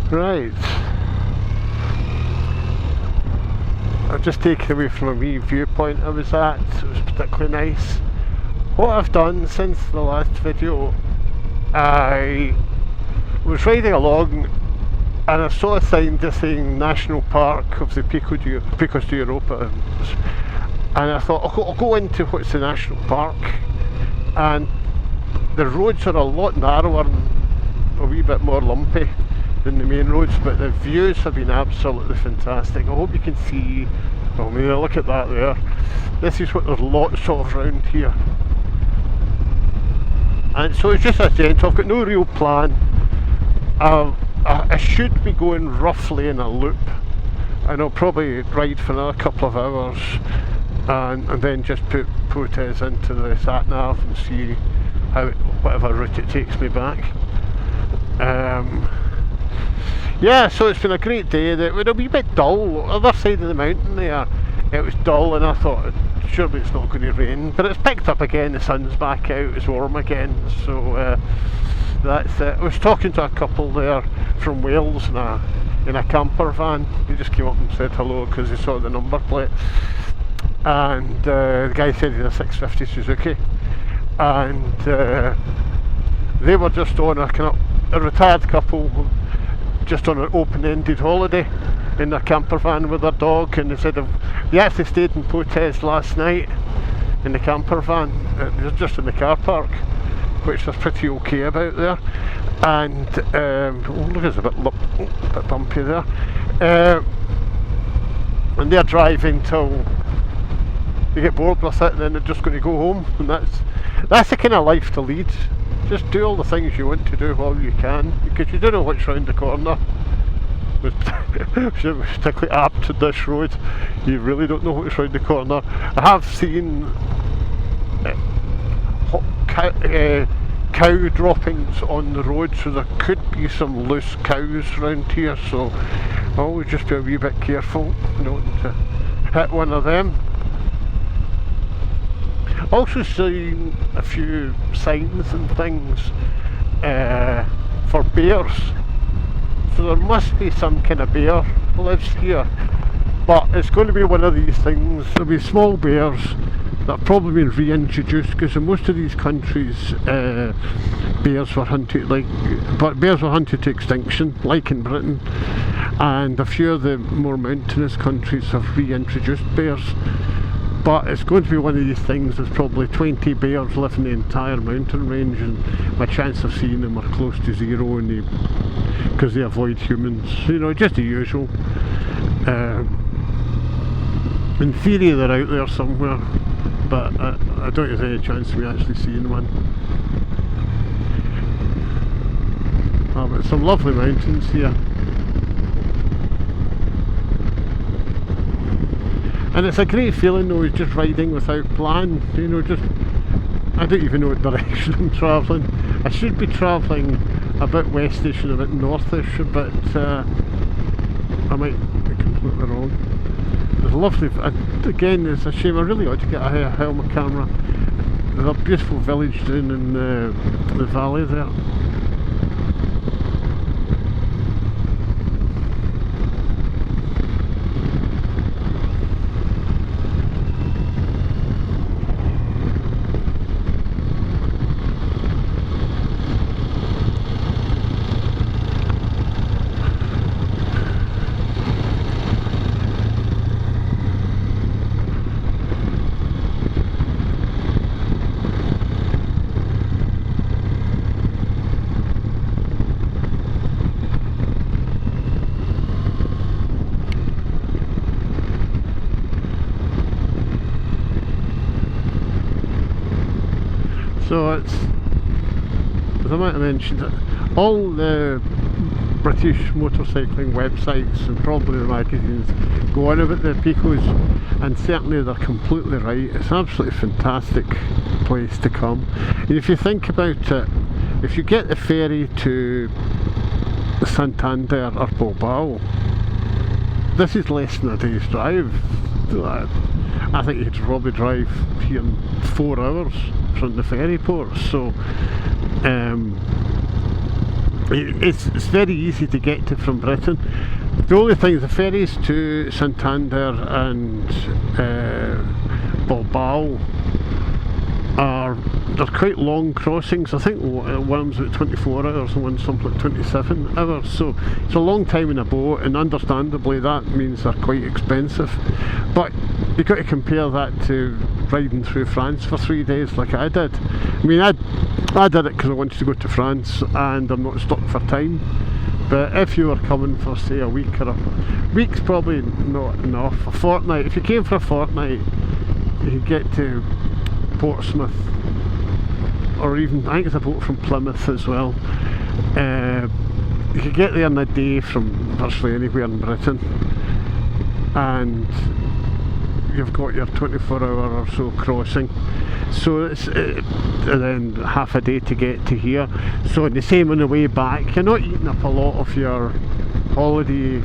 Right. I've just taken away from a wee viewpoint I was at. It was particularly nice. What I've done since the last video, I was riding along and I saw a sign just saying National Park of the Picos de Europa, and I thought I'll go into what's the National Park, and the roads are a lot narrower and a wee bit more lumpy than the main roads, but the views have been absolutely fantastic. I hope you can see, well, I mean, look at that there. This is what there's lots of around here. And so it's just a gentle, I've got no real plan. I should be going roughly in a loop, and I'll probably ride for another couple of hours and then just put Picos into the sat nav and see how whatever route it takes me back. Yeah, so it's been a great day. It was a wee bit dull, other side of the mountain there. It was dull, and I thought surely it's not going to rain, but it's picked up again. The sun's back out, it's warm again, so that's it. I was talking to a couple there from Wales in a camper van. They just came up and said hello because they saw the number plate, and the guy said he had a 650 Suzuki, and they were just on a retired couple, just on an open-ended holiday in their camper van with their dog, and they said they actually stayed in Picos last night in the camper van. It was just in the car park, which was pretty okay about there. And oh, look, it's a bit bumpy there. And they're driving till they get bored with it, and then they're just going to go home. And that's the kind of life to lead. Just do all the things you want to do while you can, because you don't know what's round the corner. Particularly apt to this road, you really don't know what's round the corner. I have seen cow droppings on the road, so there could be some loose cows around here, so always just be a wee bit careful not to hit one of them. Also seen a few signs and things for bears, so there must be some kind of bear lives here, but it's going to be one of these things. There'll be small bears that have probably been reintroduced, because in most of these countries bears were hunted to extinction, like in Britain, and a few of the more mountainous countries have reintroduced bears. But it's going to be one of these things. There's probably 20 bears living the entire mountain range, and my chance of seeing them are close to zero, because they avoid humans. You know, just the usual. In theory they're out there somewhere, but I don't think there's any chance of me actually seeing one. Oh, but some lovely mountains here. And it's a great feeling though, just riding without plan, you know, I don't even know what direction I'm travelling. I should be travelling a bit westish and a bit northish, but I might be completely wrong. There's a lovely, again it's a shame, I really ought to get a helmet camera. There's a beautiful village down in the valley there. So it's, as I might have mentioned, all the British motorcycling websites and probably the magazines go on about the Picos, and certainly they're completely right. It's an absolutely fantastic place to come. And if you think about it, if you get the ferry to Santander or Bilbao, this is less than a day's drive. I think you could probably drive here in 4 hours from the ferry port, so It's very easy to get to from Britain. The only thing, the ferries to Santander and Bilbao they're quite long crossings. I think one was about 24 hours and one's something like 27 hours, so it's a long time in a boat, and understandably that means they're quite expensive. But you've got to compare that to riding through France for 3 days like I did. I mean, I did it because I wanted to go to France and I'm not stuck for time. But if you were coming for, say, a week, or a week's probably not enough. A fortnight, if you came for a fortnight, you could get to Portsmouth, or even, I think there's a boat from Plymouth as well. You could get there in a day from virtually anywhere in Britain, and you've got your 24-hour or so crossing. So it's and then half a day to get to here. So the same on the way back. You're not eating up a lot of your holiday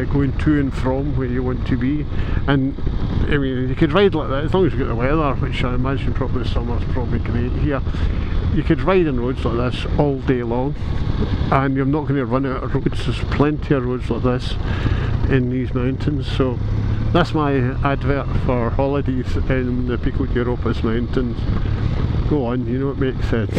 going to and from where you want to be. And I mean, you could ride like that as long as you get the weather, which I imagine probably summer's probably great here. You could ride on roads like this all day long, and you're not going to run out of roads. There's plenty of roads like this in these mountains. So that's my advert for holidays in the Picos Europa's mountains. Go on, you know, it makes sense.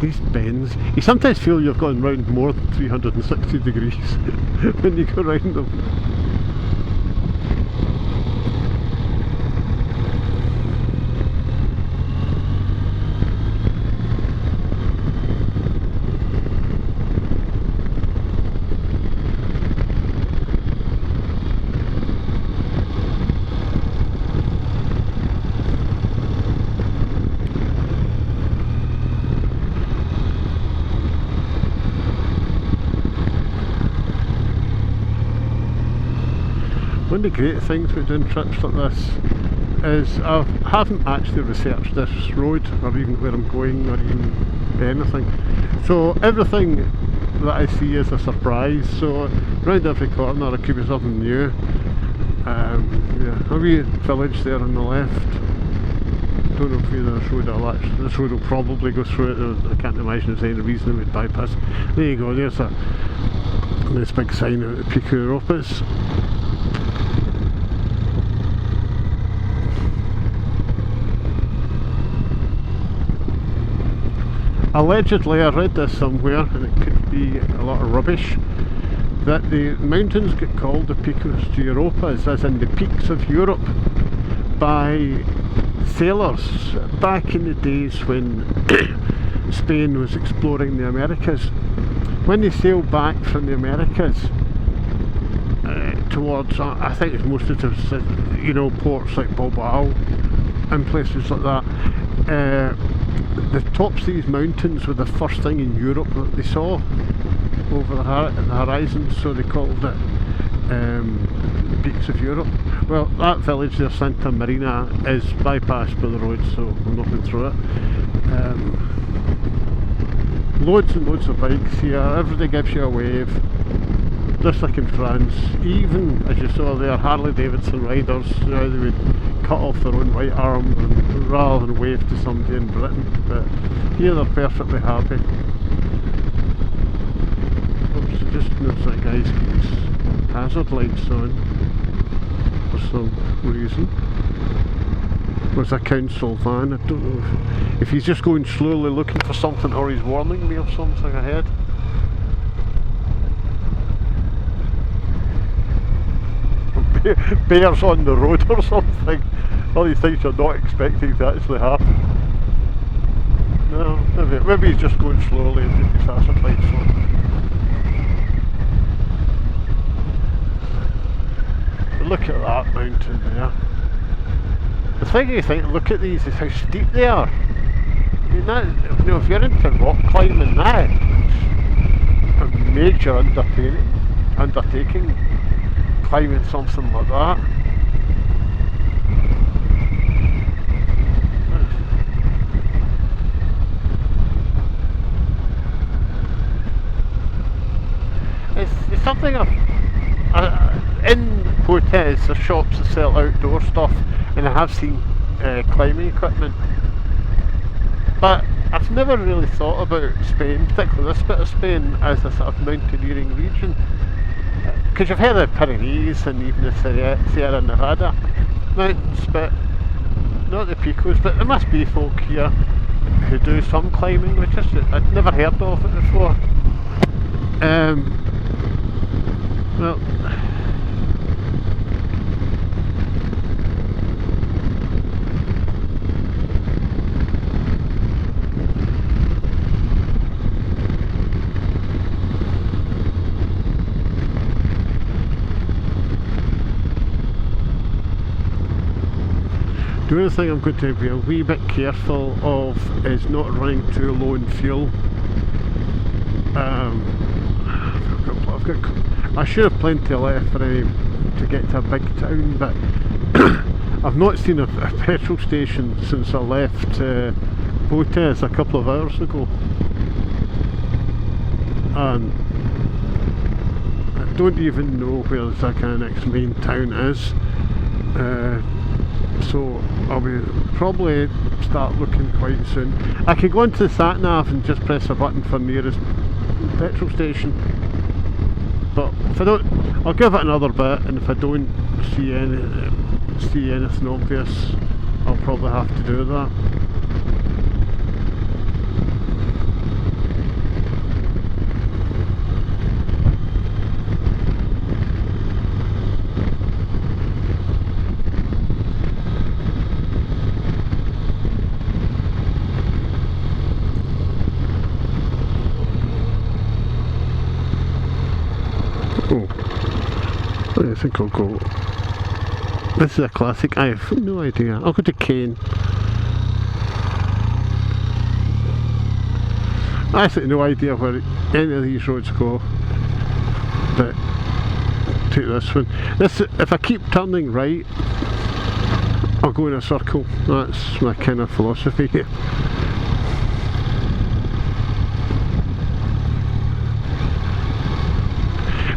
These bends, you sometimes feel you've gone round more than 360 degrees when you go round them. One of the great things with doing trips like this is I haven't actually researched this road, or even where I'm going, or even anything. So everything that I see is a surprise. So around every corner there could be something new. Yeah, a wee village there on the left. Don't know if this road this road will probably go through it. I can't imagine there's any reason it would bypass. There you go, there's this big sign out at Picos Europa's. Allegedly, I read this somewhere, and it could be a lot of rubbish, that the mountains get called the Picos de Europa, as in the peaks of Europe, by sailors back in the days when Spain was exploring the Americas. When they sailed back from the Americas towards, I think it's mostly to, you know, ports like Bilbao and places like that, the tops of these mountains were the first thing in Europe that they saw over the horizon, so they called it the Peaks of Europe. Well, that village there, Santa Marina, is bypassed by the road, so I'm not going through it. Loads and loads of bikes here, everybody gives you a wave, just like in France. Even, as you saw there, Harley Davidson riders, you know, they would cut off their own right arm and, rather than wave to somebody in Britain, but here they're perfectly happy. Oops, I just noticed that guy's got his hazard lights on for some reason. There's a council van, I don't know if he's just going slowly looking for something, or he's warning me of something ahead. Bears on the road or something. All these things you're not expecting to actually happen. No, maybe he's just going slowly and his hazard lights on. But look at that mountain there. The thing you think, look at these, is how steep they are. I mean, that, you know, if you're into rock climbing, that is a major undertaking. Climbing something like that. It's something in quotes is there's shops that sell outdoor stuff, and I have seen climbing equipment. But I've never really thought about Spain, particularly this bit of Spain, as a sort of mountaineering region. Because you've heard of the Pyrenees and even the Sierra Nevada mountains, but not the Picos. But there must be folk here who do some climbing, which I'd never heard of it before. Well, the only thing I'm going to be a wee bit careful of is not running too low in fuel. I should have plenty left for to get to a big town, but I've not seen a petrol station since I left Picos a couple of hours ago, and I don't even know where the kind of next main town is. So I'll be probably start looking quite soon. I could go into the sat nav and just press a button for nearest petrol station, but if I don't, I'll give it another bit, and if I don't see anything obvious, I'll probably have to do that. I think I'll go. This is a classic. I have no idea. I'll go to Kane. I actually no idea where any of these roads go, but take this one. If I keep turning right, I'll go in a circle. That's my kind of philosophy here.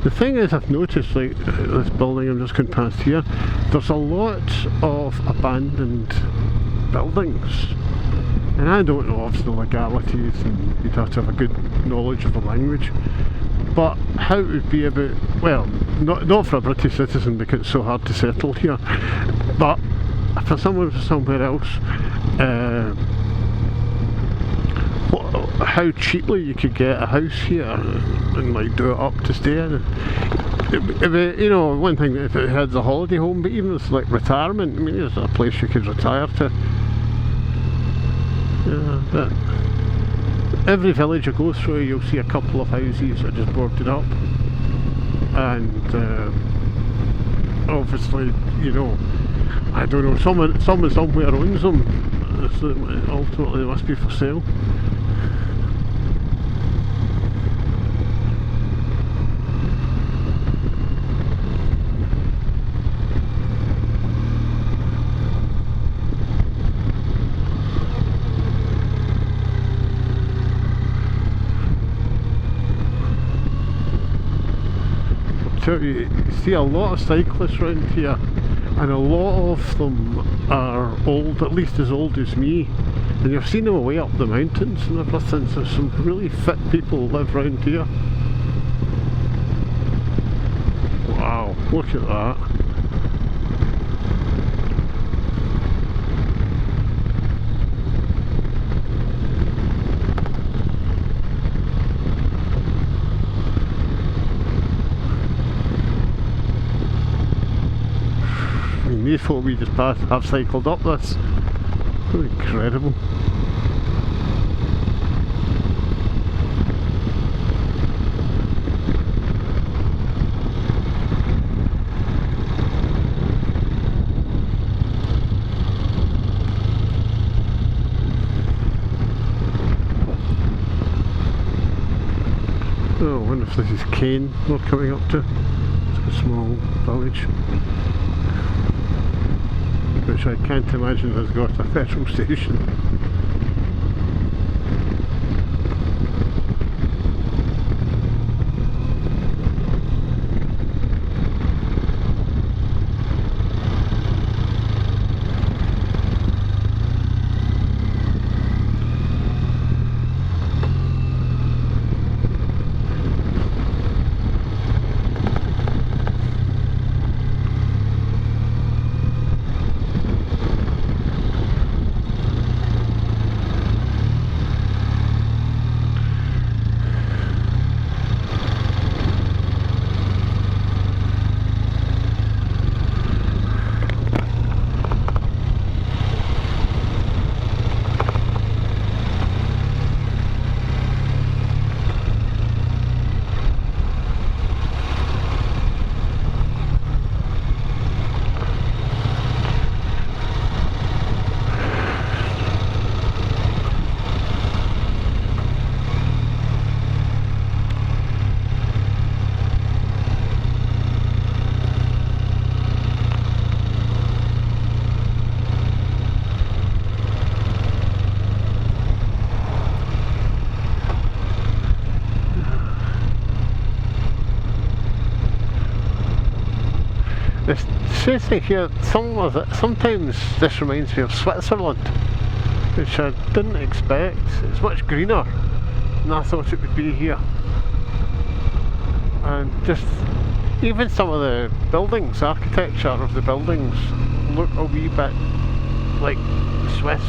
The thing is, I've noticed, like this building I'm just going past here, there's a lot of abandoned buildings, and I don't know obviously the legalities, and you'd have to have a good knowledge of the language, but how it would be about, well, not for a British citizen because it's so hard to settle here, but for someone from somewhere else, how cheaply you could get a house here and like do it up to stay in. You know, one thing if it had a holiday home, but even with like retirement, I mean, there's a place you could retire to. Yeah, but every village you go through, you'll see a couple of houses that are just boarded up, and obviously, you know, I don't know, someone somewhere owns them. So ultimately, they must be for sale. You see a lot of cyclists around here, and a lot of them are old, at least as old as me, and you've seen them away up the mountains and everything. So some really fit people live around here. Wow, look at that. These folk we just passed have cycled up this. Incredible. Oh, I wonder if this is Kane we're coming up to. It's a small village, which I can't imagine has got a petrol station. Seriously, here, sometimes this reminds me of Switzerland, which I didn't expect. It's much greener than I thought it would be here. And just, even some of the buildings, architecture of the buildings look a wee bit like Swiss.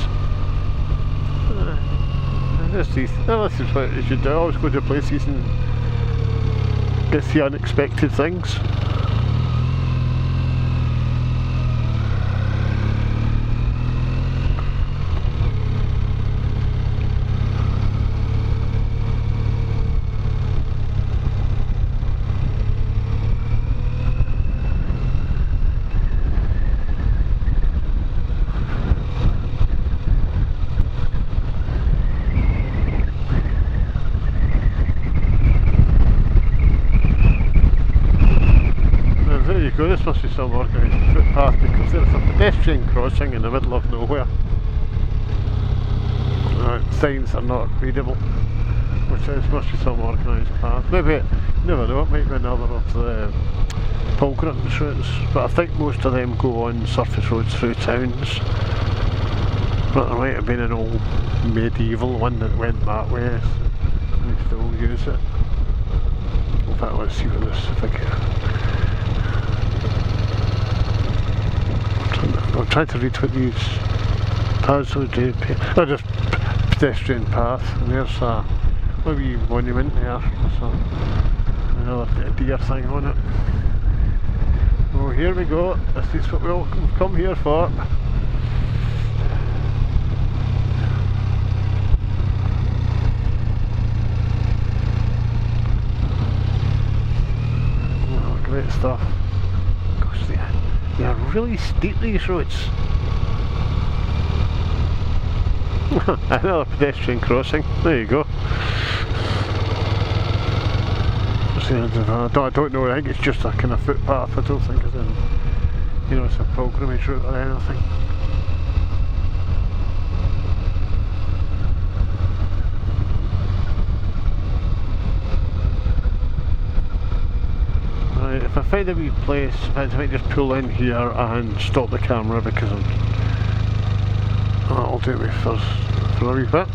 This is what you should do, always go to places and get the unexpected things. This must be some organised footpath because there's a pedestrian crossing in the middle of nowhere. Signs are not readable, which must be some organised path. Maybe, you never know, it might be another of the pilgrims routes, but I think most of them go on surface roads through towns. But there might have been an old medieval one that went that way, and they still use it. In fact, let's see what this, if I can. I'm trying to read what these paths would do. Oh, just pedestrian path, and there's a wee monument there. So another bit of deer thing on it. Oh, here we go. This is what we've come here for. Oh, great stuff. Gosh, they are really steep, these roads. Another pedestrian crossing. There you go. I don't know. I think it's just a kind of footpath. I don't think it's it's a pilgrimage route or anything. Right, if I find a wee place, I might just pull in here and stop the camera because that'll do me for a wee bit.